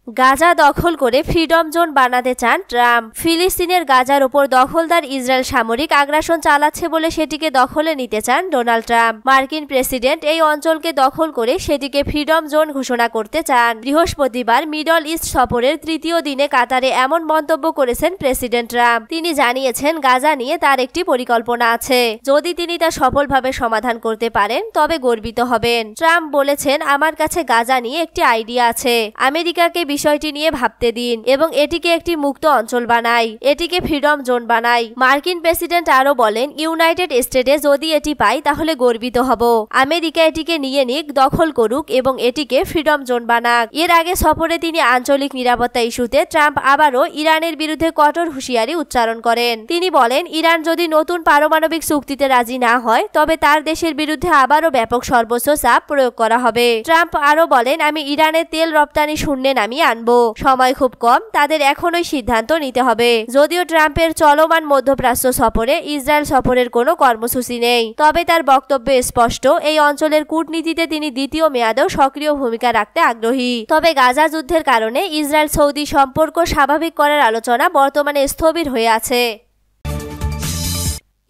গাজা দখল করে freedom zone বানাতে চান ট্রাম্প। ফিলিস্তিনের গাজার উপর দখলদার ইসরায়েল সামরিক আগ্রাসন চালাচ্ছে বলে সেটিকে দখলে নিতে চান ডোনাল্ড ট্রাম্প। মার্কিন প্রেসিডেন্ট এই অঞ্চলকে দখল করে সেটিকে ফ্রিডম জোন ঘোষণা করতে চান। বৃহস্পতিবার মিডল ইস্ট সফরের তৃতীয় দিনে কাতারে এমন মন্তব্য করেছেন প্রেসিডেন্ট ট্রাম্প। তিনি জানিয়েছেন গাজা নিয়ে তার একটি পরিকল্পনা আছে, যদি তিনি তা সফলভাবে সমাধান করতে পারেন তবে গর্বিত হবেন। ট্রাম্প বলেছেন, আমার কাছে গাজা নিয়ে একটি আইডিয়া আছে, আমেরিকাকে বিষয়টি নিয়ে ভাবতে দিন এবং এটিকে একটি মুক্ত অঞ্চল বানাই, এটিকে ফ্রিডম জোন বানাই। মার্কিন প্রেসিডেন্ট আরো বলেন, ইউনাইটেড স্টেটে যদি এটি পাই তাহলে গর্বিত হব। আমেরিকা এটিকে নিয়ে নিক, দখল করুক এবং এটিকে ফ্রিডম জোন বানাক। এর আগে সফরে তিনি আঞ্চলিক নিরাপত্তা ইস্যুতে ট্রাম্প আবারও ইরানের বিরুদ্ধে কঠোর হুঁশিয়ারি উচ্চারণ করেন। তিনি বলেন, ইরান যদি নতুন পারমাণবিক চুক্তিতে রাজি না হয় তবে তার দেশের বিরুদ্ধে আবারও ব্যাপক সর্বোচ্চ চাপ প্রয়োগ করা হবে। ট্রাম্প আরো বলেন, আমি ইরানের তেল রপ্তানি শূন্যে নামিয়ে আনবো, সময় খুব কম, তাদের এখনই সিদ্ধান্ত নিতে হবে। যদিও ট্রাম্পের চলমান মধ্যপ্রাচ্য সফরে ইসরায়েল সফরের কোনো কর্মসূচি নেই, তবে তার বক্তব্যে স্পষ্ট এই অঞ্চলের কূটনীতিতে তিনি দ্বিতীয় মেয়াদেও সক্রিয় ভূমিকা রাখতে আগ্রহী। তবে গাজা যুদ্ধের কারণে ইসরায়েল সৌদি সম্পর্ক স্বাভাবিক করার আলোচনা বর্তমানে স্থবির হয়ে আছে।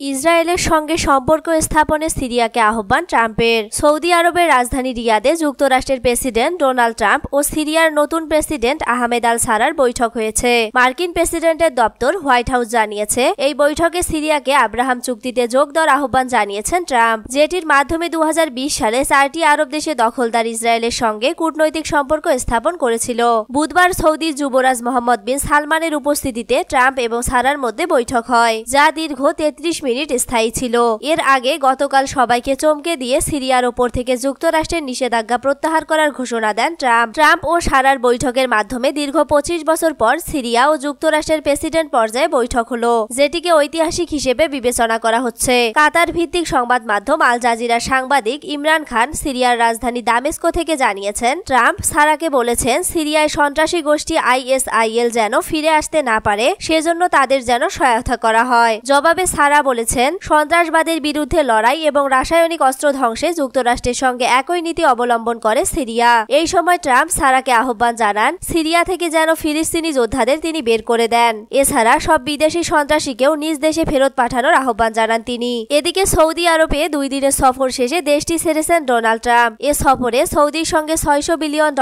ইসরায়েলের সঙ্গে সম্পর্ক স্থাপনে সিরিয়াকে আহ্বান ট্রাম্পের। সৌদি আরবের রাজধানী রিয়াদে যুক্তরাষ্ট্রের প্রেসিডেন্ট ডোনাল্ড ট্রাম্প ও সিরিয়ার নতুন প্রেসিডেন্ট আহমেদ আল সারার বৈঠক হয়েছে। মার্কিন প্রেসিডেন্টের দপ্তর হোয়াইট হাউস জানিয়েছে, এই বৈঠকে সিরিয়াকে আব্রাহাম চুক্তিতে যোগ দেওয়ার আহ্বান জানিয়েছেন ট্রাম্প, যেটির মাধ্যমে 2020 সালে 4টি আরব দেশে দখলদার ইসরায়েলের সঙ্গে কূটনৈতিক সম্পর্ক স্থাপন করেছিল। বুধবার সৌদির যুবরাজ মোহাম্মদ বিন সালমানের উপস্থিতিতে ট্রাম্প এবং সারার মধ্যে বৈঠক হয়, যা দীর্ঘ 33 মিনিট স্থায়ী ছিল। এর আগে গতকাল সবাইকে চমকে দিয়ে সিরিয়ার ওপর থেকে যুক্তরাষ্ট্রের নিষেধাজ্ঞা প্রত্যাহার করার ঘোষণা দেন ট্রাম্প। ট্রাম্প ও সারার বৈঠকের মাধ্যমে দীর্ঘ 25 বছর পর সিরিয়া ও যুক্তরাষ্ট্রের প্রেসিডেন্ট পর্যায়ে বৈঠক হলো, যেটিকে ঐতিহাসিক হিসেবে বিবেচনা করা হচ্ছে। কাতার ভিত্তিক সংবাদ মাধ্যম আল জাজিরার সাংবাদিক ইমরান খান সিরিয়ার রাজধানী দামেস্কো থেকে জানিয়েছেন, ট্রাম্প সারাকে বলেছেন, সিরিয়ায় সন্ত্রাসী গোষ্ঠী ISIL যেন ফিরে আসতে না পারে সেজন্য তাদের যেন সহায়তা করা হয়। জবাবে সারা বলেছেন, সন্ত্রাসবাদের বিরুদ্ধে লড়াই এবং রাসায়নিক অস্ত্র ধ্বংসে যুক্তরাষ্ট্রের সঙ্গে একই নীতি অবলম্বন করে সিরিয়া। এই সময় ট্রাম্প সারাকে আহ্বান জানান, সিরিয়া থেকে যেন ফিলিস্তিনি যোদ্ধাদের তিনি বের করে দেন। এছাড়া সব বিদেশি সন্ত্রাসীকেও নিজ দেশে ফেরত পাঠানোর আহ্বান জানান তিনি। এদিকে সৌদি আরবে 2 দিনের সফর শেষে দেশটি ছেড়েছেন ডোনাল্ড ট্রাম্প। এ সফরে সৌদির সঙ্গে $600 বিলিয়ন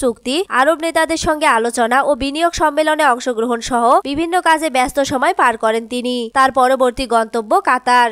চুক্তি, আরব নেতাদের সঙ্গে আলোচনা ও বিনিয়োগ সম্মেলনে অংশগ্রহণ সহ বিভিন্ন কাজে ব্যস্ত সময় পার করেন তিনি। তার পরবর্তী গন্তব্য কাতার।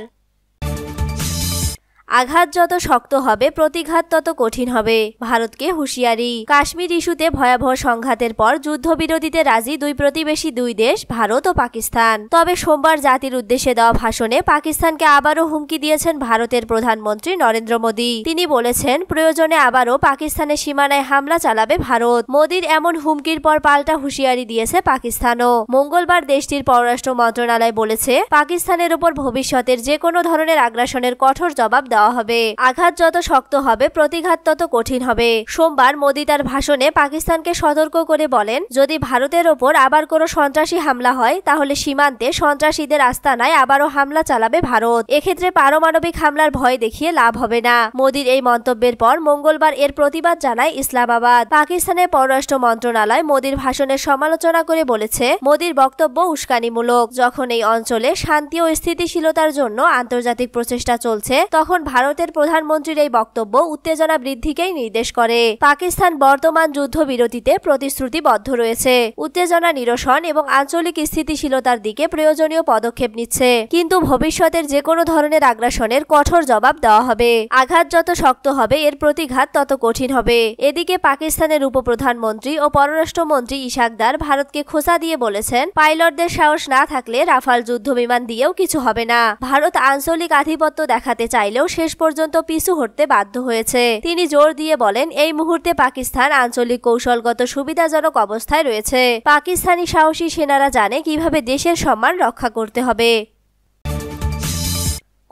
আঘাত যত শক্ত হবে প্রতিঘাত তত কঠিন হবে, ভারতকে হুঁশিয়ারি। কাশ্মীর ইস্যুতে ভয়াবহ সংঘাতের পর যুদ্ধবিরতিতে রাজি দুই প্রতিবেশী দুই দেশ ভারত ও পাকিস্তান। তবে সোমবার জাতির উদ্দেশ্যে দেওয়া ভাষণে পাকিস্তানকে আবারও হুমকি দিয়েছেন ভারতের প্রধানমন্ত্রী নরেন্দ্র মোদী। তিনি বলেছেন, প্রয়োজনে আবারও পাকিস্তানের সীমানায় হামলা চালাবে ভারত। মোদীর এমন হুমকির পর পাল্টা হুঁশিয়ারি দিয়েছে পাকিস্তানও। মঙ্গলবার দেশটির পররাষ্ট্র মন্ত্রণালয় বলেছে, পাকিস্তানের উপর ভবিষ্যতের যে কোনো ধরনের আগ্রাসনের কঠোর জবাব হবে। আঘাত যত শক্ত হবে প্রতিঘাত তত কঠিন হবে। সোমবার মোদী তার ভাষণে পাকিস্তানকে সতর্ক করে বলেন, যদি ভারতের ওপর আবার কোনো সন্ত্রাসী হামলা হয় তাহলে সীমান্তে সন্ত্রাসীদের আস্তানায় আবারও হামলা চালাবে ভারত। এক্ষেত্রে পারমাণবিক হামলার ভয় দেখিয়ে লাভ হবে না। মোদীর এই মন্তব্যের পর মঙ্গলবার এর প্রতিবাদ জানায় ইসলামাবাদ। পাকিস্তানের পররাষ্ট্র মন্ত্রণালয় মোদীর ভাষণের সমালোচনা করে বলেছে, মোদীর বক্তব্য উস্কানিমূলক। যখন এই অঞ্চলে শান্তি ও স্থিতিশীলতার জন্য আন্তর্জাতিক প্রচেষ্টা চলছে তখন ভারতের প্রধানমন্ত্রীর এই বক্তব্য উত্তেজনা বৃদ্ধিকেই নির্দেশ করে। পাকিস্তান বর্তমান যুদ্ধবিরতিতে প্রতিশ্রুতিবদ্ধ রয়েছে, উত্তেজনা নিরসন এবং আঞ্চলিক স্থিতিশীলতার দিকে প্রয়োজনীয় পদক্ষেপ নিচ্ছে, কিন্তু ভবিষ্যতের যে কোনো ধরনের আগ্রাসনের কঠোর জবাব দেওয়া হবে। আঘাত যত শক্ত হবে এর প্রতিঘাত তত কঠিন হবে। এদিকে পাকিস্তানের উপপ্রধানমন্ত্রী ও পররাষ্ট্রমন্ত্রী ইশাকদার ভারতকে খোঁচা দিয়ে বলেছেন, পাইলটদের সাহস না থাকলে রাফাল যুদ্ধ বিমান দিয়েও কিছু হবে না। ভারত আঞ্চলিক আধিপত্য দেখাতে চাইলেও শেষ পর্যন্ত পিছু হটতে বাধ্য হয়েছে। তিনি জোর দিয়ে বলেন, এই মুহূর্তে পাকিস্তান আঞ্চলিক কৌশলগত সুবিধাজনক অবস্থায় রয়েছে। পাকিস্তানি সাহসী সেনারা জানে কিভাবে দেশের সম্মান রক্ষা করতে হবে।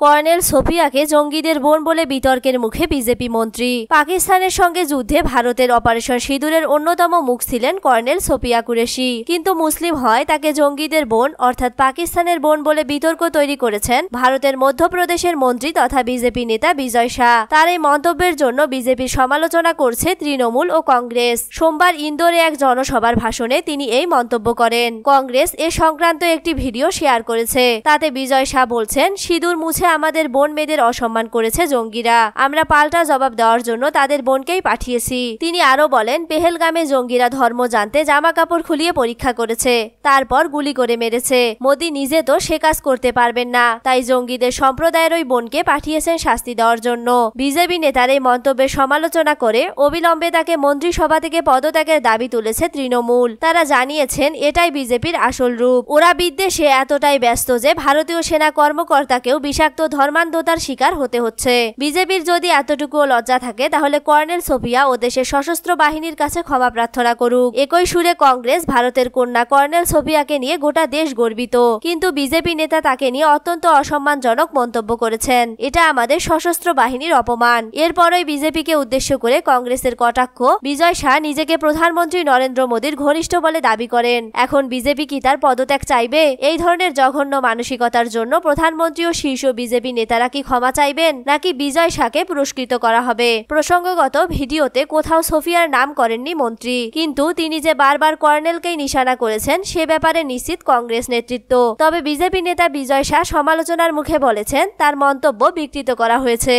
কর্নেল সোফিয়াকে জঙ্গিদের বোন বলে বিতর্কের মুখে বিজেপি মন্ত্রী। পাকিস্তানের সঙ্গে যুদ্ধে ভারতের অপারেশন সিঁদুরের অন্যতম মুখ ছিলেন কর্নেল সোফিয়া কুরেশি, কিন্তু মুসলিম হয় তাকে জঙ্গিদের বোন অর্থাৎ পাকিস্তানের বোন বলে বিতর্ক তৈরি করেছেন ভারতের মধ্যপ্রদেশের মন্ত্রী তথা বিজেপি নেতা বিজয় শাহ। তার এই মন্তব্যের জন্য বিজেপির সমালোচনা করছে তৃণমূল ও কংগ্রেস। সোমবার ইন্দোরে এক জনসভার ভাষণে তিনি এই মন্তব্য করেন। কংগ্রেস এ সংক্রান্ত একটি ভিডিও শেয়ার করেছে। তাতে বিজয় শাহ বলছেন, সিঁদুর মুছে আমাদের বোন মেয়েদের অসম্মান করেছে জঙ্গিরা, আমরা পাল্টা জবাব দেওয়ার জন্য তাদের বোনকেই পাঠিয়েছি। তিনি আরো বলেন, পেহেলগামে জঙ্গিরা ধর্ম জানতে জামা কাপড় খুলিয়ে পরীক্ষা করেছে, তারপর গুলি করে মেরেছে। মোদি নিজে তো সে কাজ করতে পারবেন না, তাই জঙ্গিদের সম্প্রদায়ের ওই বোনকে পাঠিয়েছেন শাস্তি দেওয়ার জন্য। বিজেপি নেতার এই মন্তব্যের সমালোচনা করে অবিলম্বে তাকে মন্ত্রিসভা থেকে পদত্যাগের দাবি তুলেছে তৃণমূল। তারা জানিয়েছেন এটাই বিজেপির আসল রূপ। ওরা বিদ্বেষে এতটাই ব্যস্ত যে ভারতীয় সেনা কর্মকর্তাকেও বিষাক্ত ধর্মান্ধতার শিকার হতে হচ্ছে। বিজেপির যদি এতটুকুও লজ্জা থাকে তাহলে কর্নেল সোফিয়া ও দেশের সশস্ত্র বাহিনীর কাছে ক্ষমা প্রার্থনা করুক। একই সুরে কংগ্রেস ভারতের কন্যা কর্নেল সোফিয়াকে নিয়ে গোটা দেশ গর্বিত, কিন্তু বিজেপি নেতা তাকে নিয়ে অত্যন্ত অসম্মানজনক মন্তব্য করেছেন। এটা আমাদের সশস্ত্র বাহিনীর অপমান। এরপরই বিজেপিকে উদ্দেশ্য করে কংগ্রেসের কটাক্ষ। বিজয় শাহ নিজেকে প্রধানমন্ত্রী নরেন্দ্র মোদীর ঘনিষ্ঠ বলে দাবি করেন। এখন বিজেপি কি তার পদত্যাগ চাইবে? এই ধরনের জঘন্য মানসিকতার জন্য প্রধানমন্ত্রী ও শীর্ষ বিজেপি নেতারা কি ক্ষমা চাইবেন, নাকি বিজয় শাহকে পুরস্কৃত করা হবে? প্রসঙ্গগত ভিডিওতে কোথাও সোফিয়ার নাম করেননি মন্ত্রী, কিন্তু তিনি যে বারবার কর্নেলকেই নিশানা করেছেন সে ব্যাপারে নিশ্চিত কংগ্রেস নেতৃত্ব। তবে বিজেপি নেতা বিজয় শাহ সমালোচনার মুখে বলেছেন তার মন্তব্য বিকৃত করা হয়েছে।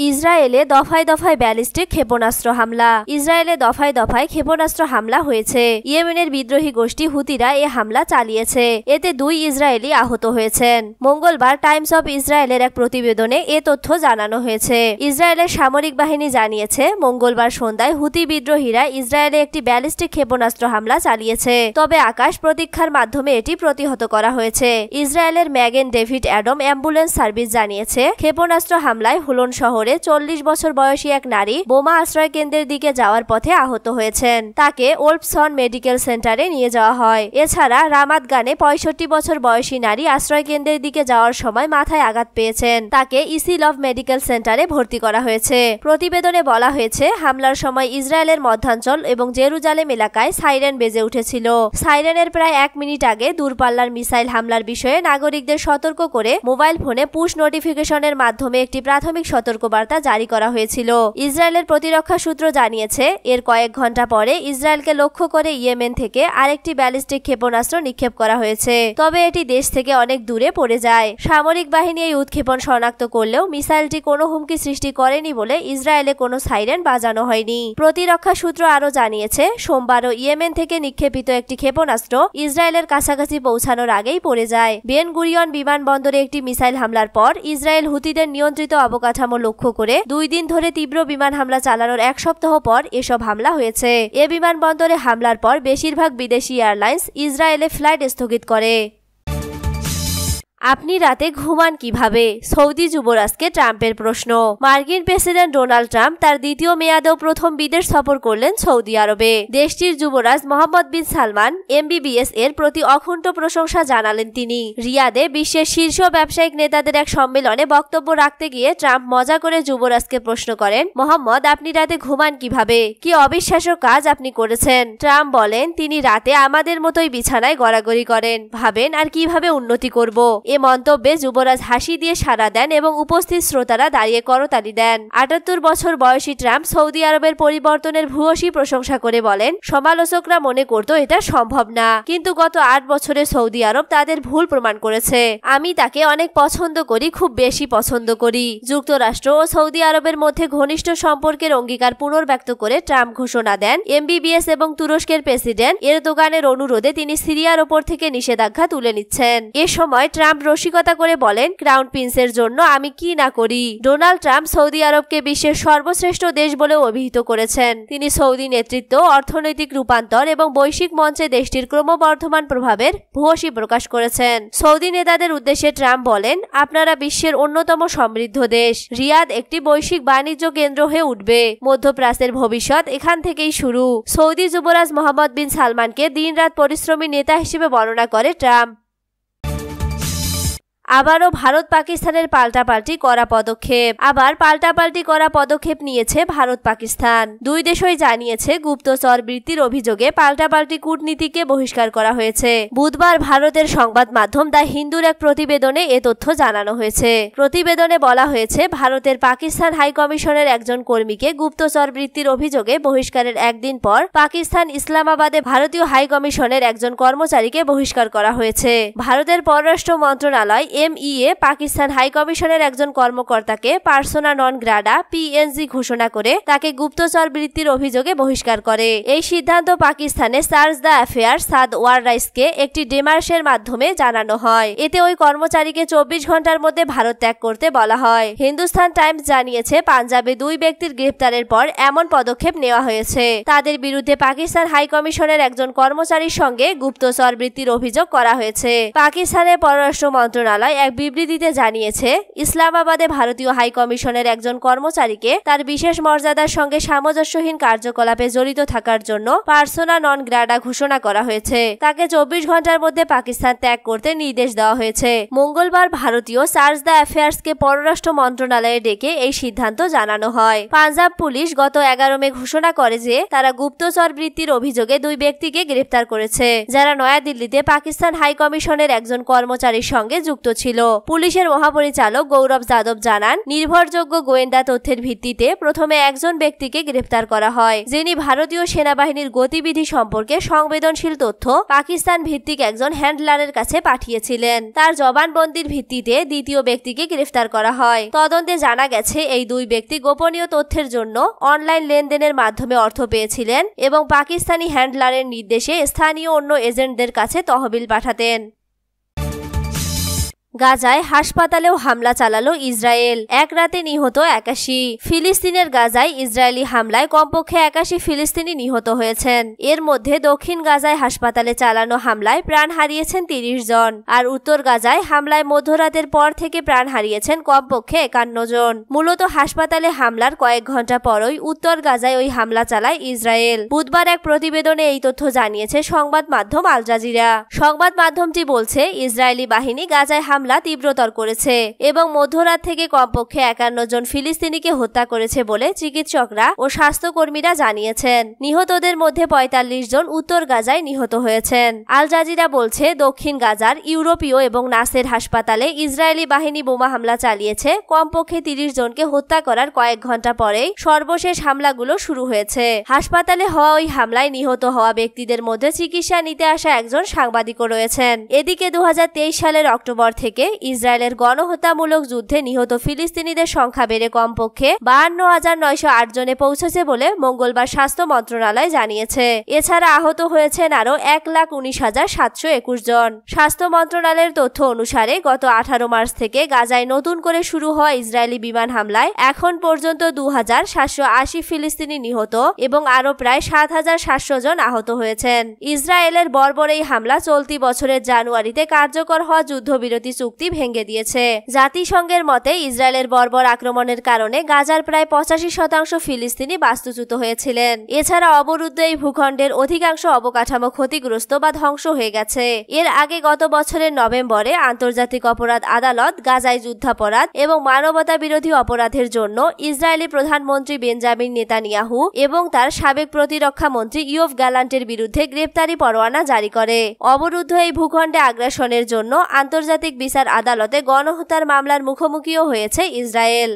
ইসরায়েলে দফায় দফায় ব্যালিস্টিক ক্ষেপণাস্ত্র হামলা। ইসরায়েলে দফায় দফায় ক্ষেপণাস্ত্র হামলা হয়েছে। ইয়েমেনের বিদ্রোহী গোষ্ঠী হুতিরা এ হামলা চালিয়েছে। এতে 2 ইসরায়েলি আহত হয়েছেন। মঙ্গলবার টাইমস অফ ইসরায়েলের এক প্রতিবেদনে এ তথ্য জানানো হয়েছে। ইসরায়েলের সামরিক বাহিনী জানিয়েছে মঙ্গলবার সন্ধ্যায় হুতি বিদ্রোহীরা ইসরায়েলে একটি ব্যালিস্টিক ক্ষেপণাস্ত্র হামলা চালিয়েছে, তবে আকাশ প্রতীক্ষার মাধ্যমে এটি প্রতিহত করা হয়েছে। ইসরায়েলের ম্যাগেন ডেভিড অ্যাডম অ্যাম্বুলেন্স সার্ভিস জানিয়েছে ক্ষেপণাস্ত্র হামলায় হুলন শহরে 40 বছর বয়সী এক নারী বোমা আশ্রয় কেন্দ্রের দিকে যাওয়ার পথে আহত হয়েছেন। তাকে ওলফসন মেডিকেল সেন্টারে নিয়ে যাওয়া হয়। এছাড়া রামাত গানে 65 বছর বয়সী নারী আশ্রয় কেন্দ্রের দিকে যাওয়ার সময় মাথায় আঘাত পেয়েছেন। তাকে ইসি লভ মেডিকেল সেন্টারে ভর্তি করা হয়েছে। প্রতিবেদনে বলা হয়েছে হামলার সময় ইসরায়েলের মধ্যাঞ্চল এবং জেরুজালেম এলাকায় সাইরেন বেজে উঠেছিল। সাইরেনের প্রায় 1 মিনিট আগে দূরপাল্লার মিসাইল হামলার বিষয়ে নাগরিকদের সতর্ক করে মোবাইল ফোনে পুশ নোটিফিকেশনের মাধ্যমে একটি প্রাথমিক সতর্কবার্তা জারি করা হয়েছিল। ইসরায়েলের প্রতিরক্ষা সূত্র জানিয়েছে এর কয়েক ঘন্টা পরে ইসরায়েলকে লক্ষ্য করে ইয়েমেন থেকে আরেকটি ব্যালিস্টিক ক্ষেপণাস্ত্র নিক্ষেপ করা হয়েছে, তবে এটি দেশ থেকে অনেক দূরে পড়ে যায়। সামরিক বাহিনী এই উৎক্ষেপণ শনাক্ত করলেও মিসাইলটি কোনো হুমকি সৃষ্টি করেনি বলে ইসরায়েলে কোনো সাইরেন বাজানো হয়নি। প্রতিরক্ষা সূত্র আরও জানিয়েছে সোমবারও ইয়েমেন থেকে নিক্ষেপিত একটি ক্ষেপণাস্ত্র ইসরায়েলের কাছাকাছি পৌঁছানোর আগেই পড়ে যায়। বেন গুরিয়ন বিমানবন্দরে একটি মিসাইল হামলার পর ইসরায়েল হুতিদের নিয়ন্ত্রিত অবকাঠামো লক্ষ্য করে 2 দিন ধরে তীব্র বিমান হামলা চালানোর 1 সপ্তাহ পর এসব হামলা হয়েছে। এ বিমানবন্দরে হামলার পর বেশিরভাগ বিদেশি এয়ারলাইন্স ইসরায়েলে ফ্লাইট স্থগিত করে। আপনি রাতে ঘুমান কিভাবে? সৌদি যুবরাজকে ট্রাম্পের প্রশ্ন। মার্কিন প্রেসিডেন্ট ডোনাল্ড ট্রাম্প তার দ্বিতীয় মেয়াদেও প্রথম বিদেশ সফর করলেন সৌদি আরবে। দেশটির যুবরাজ মোহাম্মদ বিন সালমান MBBS এর প্রতি অকুণ্ঠ প্রশংসা জানালেন তিনি। রিয়াদে বিশ্বের শীর্ষ ব্যবসায়িক নেতাদের এক সম্মেলনে বক্তব্য রাখতে গিয়ে ট্রাম্প মজা করে যুবরাজকে প্রশ্ন করেন, মোহাম্মদ আপনি রাতে ঘুমান কিভাবে? কি অবিশ্বাস্য কাজ আপনি করেছেন? ট্রাম্প বলেন তিনি রাতে আমাদের মতোই বিছানায় গড়াগড়ি করেন, ভাবেন আর কিভাবে উন্নতি করব। এ মন্তব্যে যুবরাজ হাসি দিয়ে সাড়া দেন এবং উপস্থিত শ্রোতারা দাঁড়িয়ে করতালি দেন। 78 বছর বয়সী ট্রাম্প সৌদি আরবের পরিবর্তনের ভূয়সী প্রশংসা করে বলেন, সমালোচকরা মনে করত এটা সম্ভব না, কিন্তু গত 8 বছরে সৌদি আরব তাদের ভুল প্রমাণ করেছে। আমি তাকে অনেক পছন্দ করি, খুব বেশি পছন্দ করি। যুক্তরাষ্ট্র ও সৌদি আরবের মধ্যে ঘনিষ্ঠ সম্পর্কের অঙ্গীকার পুনর্ব্যক্ত করে ট্রাম্প ঘোষণা দেন MBBS এবং তুরস্কের প্রেসিডেন্ট এরদোগানের অনুরোধে তিনি সিরিয়ার ওপর থেকে নিষেধাজ্ঞা তুলে নিচ্ছেন। এ সময় ট্রাম্প রসিকতা করে বলেন, ক্রাউন প্রিন্সের জন্য আমি কি না করি। ডোনাল্ড ট্রাম্প সৌদি আরবকে বিশ্বের সর্বশ্রেষ্ঠ দেশ বলে অভিহিত করেছেন। তিনি সৌদি নেতৃত্ব, অর্থনৈতিক রূপান্তর এবং বৈশ্বিক মঞ্চে দেশটির ক্রমবর্ধমান প্রভাবের ভূয়সী প্রকাশ করেছেন। সৌদি নেতাদের উদ্দেশ্যে ট্রাম্প বলেন, আপনারা বিশ্বের অন্যতম সমৃদ্ধ দেশ। রিয়াদ একটি বৈশ্বিক বাণিজ্য কেন্দ্র হয়ে উঠবে। মধ্যপ্রাচ্যের ভবিষ্যৎ এখান থেকেই শুরু। সৌদি যুবরাজ মোহাম্মদ বিন সালমানকে দিনরাত পরিশ্রমী নেতা হিসেবে বর্ণনা করে ট্রাম্প। আবারও ভারত পাকিস্তানের পাল্টাপাল্টি করা পদক্ষেপ। আবার পাল্টাপাল্টি করা পদক্ষেপ নিয়েছে ভারত পাকিস্তান। দুই দেশই জানিয়েছে গুপ্তচর বৃত্তির অভিযোগে পাল্টাপাল্টি কূটনীতিকে বহিষ্কার করা হয়েছে। বুধবার ভারতের সংবাদ মাধ্যম দ্য হিন্দুর এক প্রতিবেদনে এ তথ্য জানানো হয়েছে। প্রতিবেদনে বলা হয়েছে ভারতের পাকিস্তান হাইকমিশনের একজন কর্মীকে গুপ্তচর বৃত্তির অভিযোগে বহিষ্কারের একদিন পর পাকিস্তান ইসলামাবাদে ভারতীয় হাইকমিশনের একজন কর্মচারীকে বহিষ্কার করা হয়েছে। ভারতের পররাষ্ট্র মন্ত্রণালয় MEA পাকিস্তান হাইকমিশনের একজন কর্মকর্তাকে পার্সোনা নন গ্রাডা PNG ঘোষণা করে তাকে গুপ্তচর বৃত্তির অভিযোগে বহিষ্কার করে। এই সিদ্ধান্ত পাকিস্তানে সার্চ দ্য অ্যাফেয়ার সাদ ওয়াররাইসকে একটি ডেমার্শের মাধ্যমে জানানো হয়। এতে ওই কর্মচারীকে 24 ঘন্টার মধ্যে ভারত ত্যাগ করতে বলা হয়। হিন্দুস্তান টাইমস জানিয়েছে পাঞ্জাবে দুই ব্যক্তির গ্রেফতারের পর এমন পদক্ষেপ নেওয়া হয়েছে। তাদের বিরুদ্ধে পাকিস্তান হাইকমিশনের একজন কর্মচারীর সঙ্গে গুপ্তচর বৃত্তির অভিযোগ করা হয়েছে। পাকিস্তানের পররাষ্ট্র মন্ত্রণালয় এক বিবৃতিতে জানিয়েছে ইসলামাবাদে ভারতীয় হাইকমিশনের একজন কর্মচারীকে তার বিশেষ মর্যাদার সঙ্গে সামঞ্জস্যহীন কার্যকলাপে জড়িত থাকার জন্য পার্সোনা নন গ্রাডা ঘোষণা করা হয়েছে। তাকে 24 ঘন্টার মধ্যে পাকিস্তান ত্যাগ করতে নির্দেশ দেওয়া হয়েছে। মঙ্গলবার ভারতীয় সার্চ দ্য অ্যাফেয়ার্সকে পররাষ্ট্র মন্ত্রণালয়ে ডেকে এই সিদ্ধান্ত জানানো হয়। পাঞ্জাব পুলিশ গত 11 মে ঘোষণা করে যে তারা গুপ্তচর বৃত্তির অভিযোগে দুই ব্যক্তিকে গ্রেফতার করেছে যারা নয়াদিল্লিতে পাকিস্তান হাইকমিশনের একজন কর্মচারীর সঙ্গে যুক্ত ছিল। পুলিশের মহাপরিচালক গৌরব যাদব জানান নির্ভরযোগ্য গোয়েন্দা তথ্যের ভিত্তিতে প্রথমে একজন ব্যক্তিকে গ্রেফতার করা হয় যিনি ভারতীয় সেনাবাহিনীর গতিবিধি সম্পর্কে সংবেদনশীল তথ্য পাকিস্তান ভিত্তিক একজন হ্যান্ডলারের কাছে পাঠিয়েছিলেন। তার জবানবন্দির ভিত্তিতে দ্বিতীয় ব্যক্তিকে গ্রেফতার করা হয়। তদন্তে জানা গেছে এই দুই ব্যক্তি গোপনীয় তথ্যের জন্য অনলাইন লেনদেনের মাধ্যমে অর্থ পেয়েছিলেন এবং পাকিস্তানি হ্যান্ডলারের নির্দেশে স্থানীয় অন্য এজেন্টদের কাছে তহবিল পাঠাতেন। গাজায় হাসপাতালেও হামলা চালালো ইসরায়েল, এক রাতে নিহত 81। ফিলিস্তিনের গাজায় ইসরায়েলি হামলায় কমপক্ষে 81 ফিলিস্তিনি নিহত হয়েছেন। এর মধ্যে দক্ষিণ গাজায় হাসপাতালে চালানো হামলায় প্রাণ হারিয়েছেন 30 জন, আর উত্তর গাজায় হামলায় মধ্যরাতের পর থেকে প্রাণ হারিয়েছেন কমপক্ষে 51 জন। মূলত হাসপাতালে হামলার কয়েক ঘন্টা পরই উত্তর গাজায় ওই হামলা চালায় ইসরায়েল। বুধবার এক প্রতিবেদনে এই তথ্য জানিয়েছে সংবাদ মাধ্যম আল জাজিরা। সংবাদ মাধ্যমটি বলছে ইসরায়েলি বাহিনী গাজায় হামলা তীব্রতর করেছে এবং মধ্যরাত থেকে কমপক্ষে 51 জন ফিলিস্তিনিকে হত্যা করেছে বলে চিকিৎসকরা ও স্বাস্থ্যকর্মীরা জানিয়েছেন। নিহতদের মধ্যে 45 জন উত্তর গাজায় নিহত হয়েছেন। আল জাজিরা বলছে দক্ষিণ গাজার ইউরোপীয় এবং নাসের হাসপাতালে ইসরায়েলি বাহিনী বোমা হামলা চালিয়েছে কমপক্ষে 30 জনকে হত্যা করার কয়েক ঘন্টা পরেই সর্বশেষ হামলাগুলো শুরু হয়েছে। হাসপাতালে হওয়া ওই হামলায় নিহত হওয়া ব্যক্তিদের মধ্যে চিকিৎসা নিতে আসা একজন সাংবাদিকও রয়েছেন। এদিকে 2023 সালের অক্টোবর থেকে ইসরায়েলের গণহত্যামূলক যুদ্ধে নিহত ফিলিস্তিনিদের সংখ্যা বেড়ে কমপক্ষে 52,908 জনে পৌঁছেছে বলে মঙ্গলবার স্বাস্থ্য মন্ত্রণালয় জানিয়েছে। এছাড়া আহত হয়েছেন আরও 1,19,721 জন। স্বাস্থ্য মন্ত্রণালয়ের তথ্য অনুসারে গত 18 মার্চ থেকে গাজায় নতুন করে শুরু হওয়া ইসরায়েলি বিমান হামলায় এখন পর্যন্ত 2,780 ফিলিস্তিনি নিহত এবং আরও প্রায় 7,700 জন আহত হয়েছেন। ইসরায়েলের বর্বর এই হামলা চলতি বছরের জানুয়ারিতে কার্যকর হওয়া যুদ্ধবিরতি চুক্তি ভেঙে দিয়েছে। জাতিসংঘের মতে ইসরায়েলের বর্বর আক্রমণের কারণে গাজার প্রায় 85% ফিলিস্তিনি বাস্তুচ্যুত হয়েছিলেন। এছাড়া অবরুদ্ধ এই ভূখণ্ডের অধিকাংশ অবকাঠামো ক্ষতিগ্রস্ত বা ধ্বংস হয়ে গেছে। এর আগে গত বছরের নভেম্বরে আন্তর্জাতিক অপরাধ আদালত গাজায় যুদ্ধাপরাধ এবং মানবতা বিরোধী অপরাধের জন্য ইসরায়েলি প্রধানমন্ত্রী বেঞ্জামিন নেতানিয়াহু এবং তার সাবেক প্রতিরক্ষা মন্ত্রী ইয়োভ গ্যালান্টের বিরুদ্ধে গ্রেপ্তারি পরোয়ানা জারি করে। অবরুদ্ধ এই ভূখণ্ডে আগ্রাসনের জন্য আন্তর্জাতিক বিচার আদালতে গণহত্যার মামলার মুখোমুখিও হয়েছে ইসরায়েল।